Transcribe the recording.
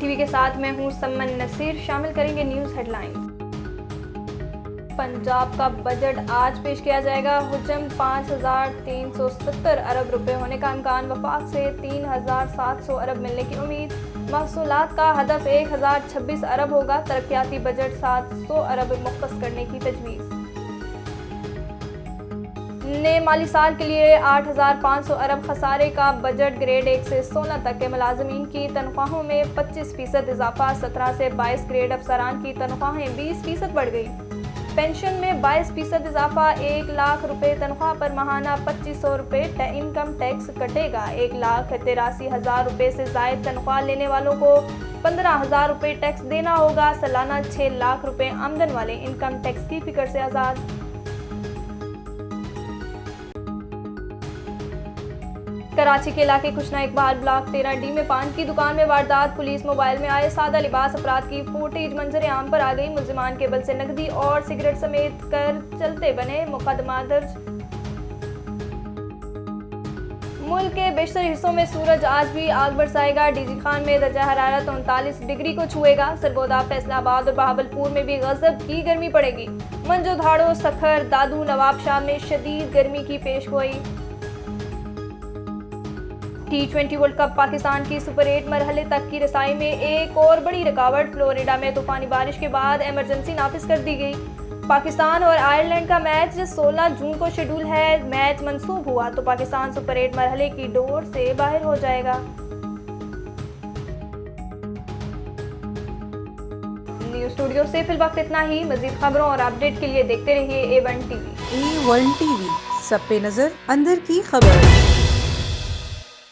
TV के साथ मैं हूं सम्मन नसीर। शामिल करेंगे न्यूज़ हेडलाइन। पंजाब का बजट आज पेश किया जाएगा। हुजम 5,370 अरब रुपए होने का इम्कान, वफाक से 3,700 अरब मिलने की उम्मीद। महसूलात का हदफ 1,026 अरब होगा। तरक्याती बजट 700 अरब मुख्तस करने की तजवीज़। नए माली साल के लिए 8,500 अरब खसारे का बजट। ग्रेड 1 से 16 तक के मुलाजमीन की तनख्वाहों में 25% इजाफा। 17 से 22 ग्रेड अफसरान की तनख्वाहें 20% बढ़ गई। पेंशन में 22% इजाफा। 1 लाख रुपए तनख्वाह पर माहाना 2,500 रुपए इनकम टैक्स कटेगा। 1,83,000 रुपए से जायद तनख्वाह लेने वालों को 15,000 रुपए टैक्स देना होगा। सालाना 6 लाख रुपए आमदन वाले इनकम टैक्स की फिक्र से आज़ाद। कराची के इलाके कुशना इकबाल ब्लॉक 13D में पान की दुकान में वारदात। पुलिस मोबाइल में आए सादा लिबास अफराद की फुटेज मंजर आम पर आ गई। मुल्जिमान केबल से नकदी और सिगरेट समेत कर चलते बने। मुकदमा दर्ज। मुल्क के बेशतर हिस्सों में सूरज आज भी आग बरसाएगा। डीजी खान में दर्जा हरारत 39 डिग्री को छुएगा। सरगोदा, फैसलाबाद और बहावलपुर में भी गजब की गर्मी पड़ेगी। मंजो धाड़ो, सखर, दादू, नवाबशाह में शदीद गर्मी की पेशगोई। T20 वर्ल्ड कप पाकिस्तान की सुपर 8 मरहले तक की रसाई में एक और बड़ी रुकावट। फ्लोरिडा में तूफानी बारिश के बाद इमरजेंसी नाफिज कर दी गई। पाकिस्तान और आयरलैंड का मैच 16 जून को शेड्यूल है। मैच मंसूख हुआ तो पाकिस्तान सुपर 8 मरहले की डोर से बाहर हो जाएगा। न्यूज़ स्टूडियो से फिलवक्त इतना ही। मजीद खबरों और अपडेट के लिए देखते रहिए A1 TV। A1 TV, सब पे नजर, अंदर की खबर।